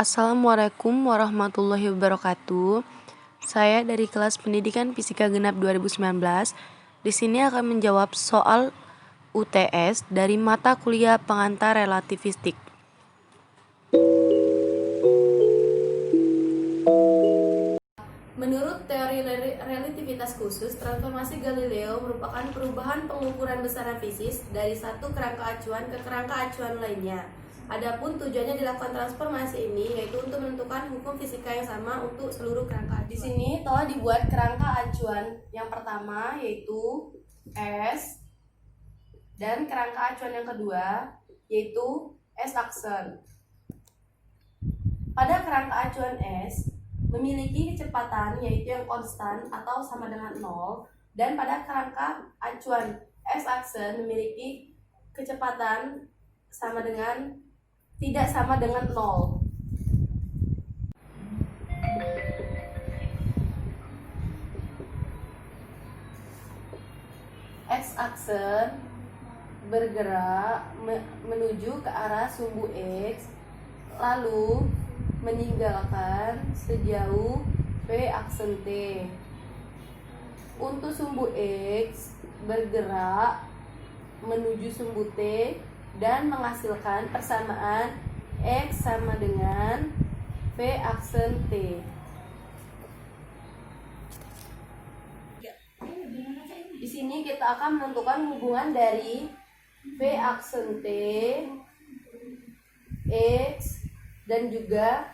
Assalamualaikum warahmatullahi wabarakatuh. Saya dari kelas Pendidikan Fisika Genap 2019. Di sini akan menjawab soal UTS dari mata kuliah pengantar relativistik. Menurut teori relativitas khusus, transformasi Galileo merupakan perubahan pengukuran besaran fisis dari satu kerangka acuan ke kerangka acuan lainnya. Adapun tujuannya dilakukan transformasi ini yaitu untuk menentukan hukum fisika yang sama untuk seluruh kerangka acuan. Di sini telah dibuat kerangka acuan yang pertama yaitu S, dan kerangka acuan yang kedua yaitu S aksen. Pada kerangka acuan S memiliki kecepatan yaitu yang konstan atau sama dengan 0, dan pada kerangka acuan S aksen memiliki kecepatan tidak sama dengan 0. X aksen bergerak menuju ke arah sumbu X, lalu meninggalkan sejauh V aksen T. Untuk sumbu X bergerak menuju sumbu T dan menghasilkan persamaan X sama dengan V aksen T. Di sini kita akan menentukan hubungan dari V aksen T, X, dan juga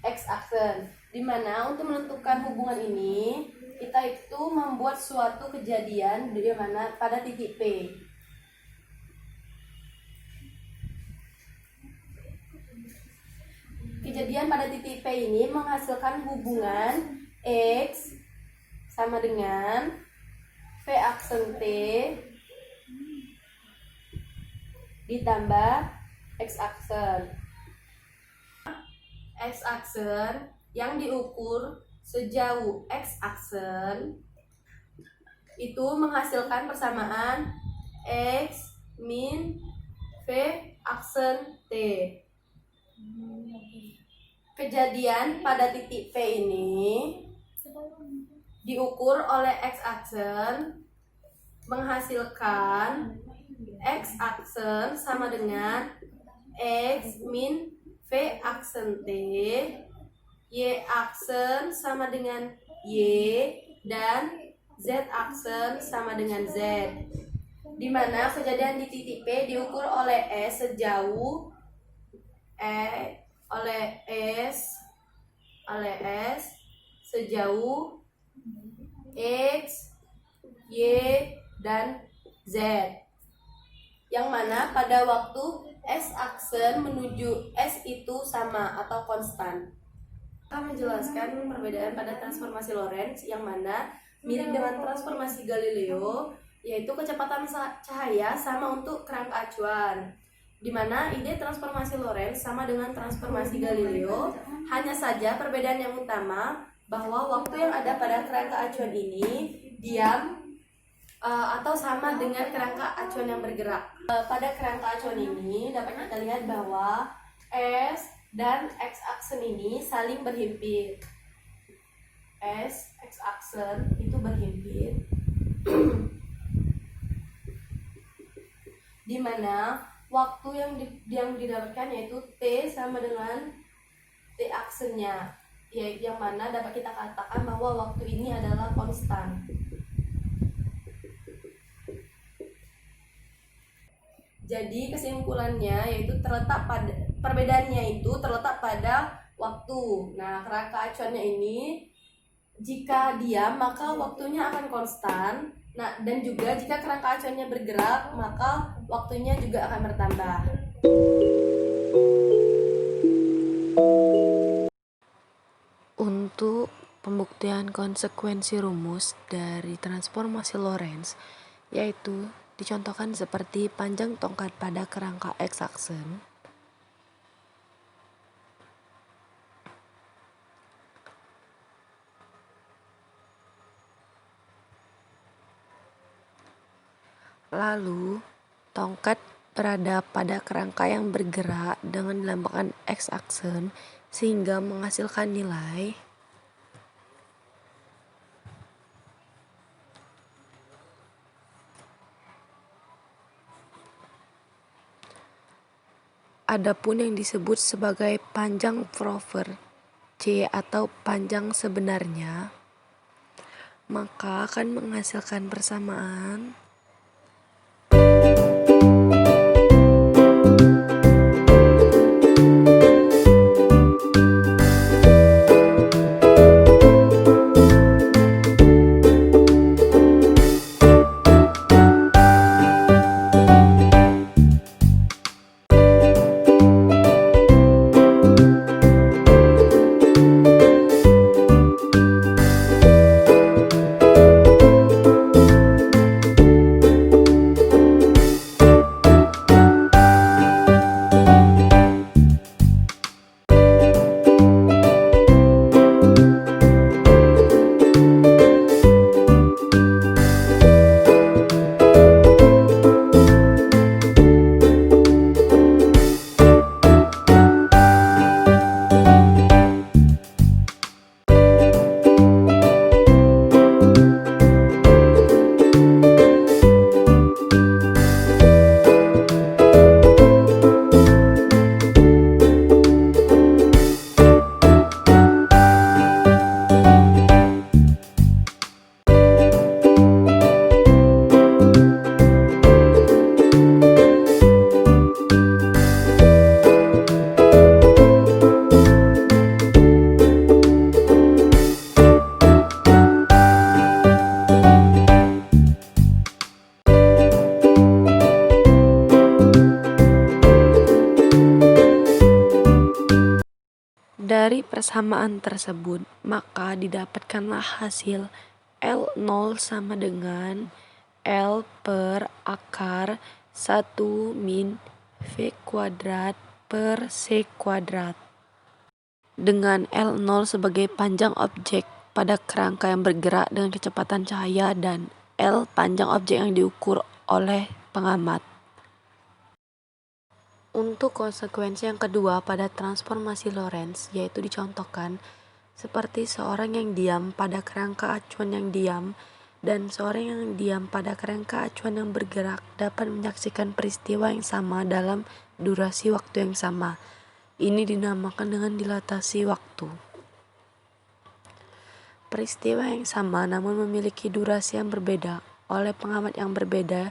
X aksen. Dimana untuk menentukan hubungan ini kita itu membuat suatu kejadian di mana pada titik P. Kejadian pada titik P ini menghasilkan hubungan X sama dengan V aksen T ditambah X aksen. X aksen yang diukur sejauh X aksen itu menghasilkan persamaan X min V aksen T. Kejadian pada titik P ini diukur oleh X aksen menghasilkan X aksen sama dengan X min V aksen T, Y aksen sama dengan Y, dan Z aksen sama dengan Z. Di mana kejadian di titik P diukur oleh S sejauh sejauh X, Y, dan Z, yang mana pada waktu S aksen menuju S itu sama atau konstan. Kita menjelaskan perbedaan pada transformasi Lorentz yang mana mirip dengan transformasi Galileo, yaitu kecepatan cahaya sama untuk kerangka acuan. Di mana ide transformasi Lorentz sama dengan transformasi Galileo, hanya saja perbedaan yang utama bahwa waktu yang ada pada kerangka acuan ini diam atau sama dengan kerangka acuan yang bergerak. Pada kerangka acuan ini dapat kita lihat bahwa S dan X aksen ini saling berhimpit. S, X aksen itu berhimpit. Di mana waktu yang didapatkan yaitu T sama dengan T aksennya, yang mana dapat kita katakan bahwa waktu ini adalah konstan. Jadi kesimpulannya yaitu perbedaannya itu terletak pada waktu. Nah, kerangka acuannya ini jika diam maka waktunya akan konstan. Nah, dan juga jika kerangka acuannya bergerak maka waktunya juga akan bertambah. Untuk pembuktian konsekuensi rumus dari transformasi Lorentz, yaitu dicontohkan seperti panjang tongkat pada kerangka X aksen lalu tongkat berada pada kerangka yang bergerak dengan dilambangkan X aksen, sehingga menghasilkan nilai adapun yang disebut sebagai panjang Fourier C atau panjang sebenarnya, maka akan menghasilkan persamaan dari persamaan tersebut, maka didapatkanlah hasil L0 sama dengan L per akar 1 min V kuadrat per C kuadrat. Dengan L0 sebagai panjang objek pada kerangka yang bergerak dengan kecepatan cahaya dan L panjang objek yang diukur oleh pengamat. Untuk konsekuensi yang kedua pada transformasi Lorentz, yaitu dicontohkan seperti seorang yang diam pada kerangka acuan yang diam dan seorang yang diam pada kerangka acuan yang bergerak dapat menyaksikan peristiwa yang sama dalam durasi waktu yang sama. Ini dinamakan dengan dilatasi waktu. Peristiwa yang sama namun memiliki durasi yang berbeda oleh pengamat yang berbeda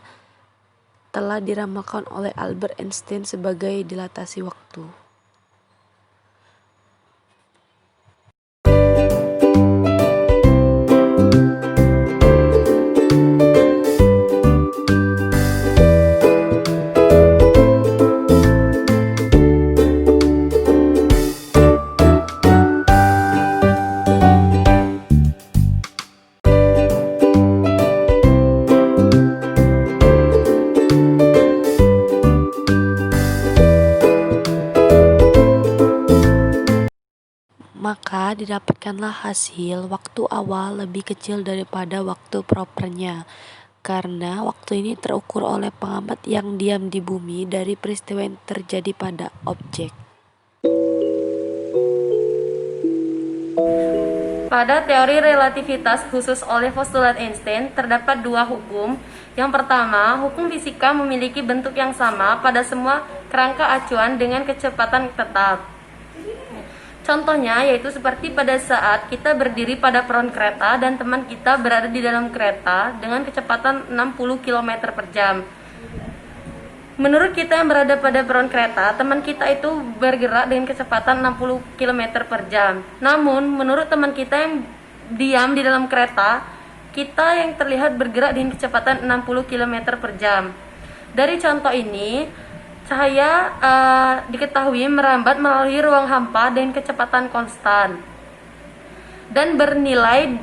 telah diramalkan oleh Albert Einstein sebagai dilatasi waktu. Maka didapatkanlah hasil waktu awal lebih kecil daripada waktu propernya, karena waktu ini terukur oleh pengamat yang diam di bumi dari peristiwa yang terjadi pada objek. Pada teori relativitas khusus oleh postulat Einstein, terdapat dua hukum. Yang pertama, hukum fisika memiliki bentuk yang sama pada semua kerangka acuan dengan kecepatan tetap. Contohnya yaitu seperti pada saat kita berdiri pada peron kereta dan teman kita berada di dalam kereta dengan kecepatan 60 km per jam. Menurut kita yang berada pada peron kereta, teman kita itu bergerak dengan kecepatan 60 km per jam. Namun, menurut teman kita yang diam di dalam kereta, kita yang terlihat bergerak dengan kecepatan 60 km per jam. Dari contoh ini, cahaya diketahui merambat melalui ruang hampa dengan kecepatan konstan dan bernilai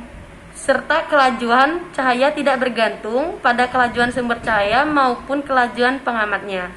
serta kelajuan cahaya tidak bergantung pada kelajuan sumber cahaya maupun kelajuan pengamatnya.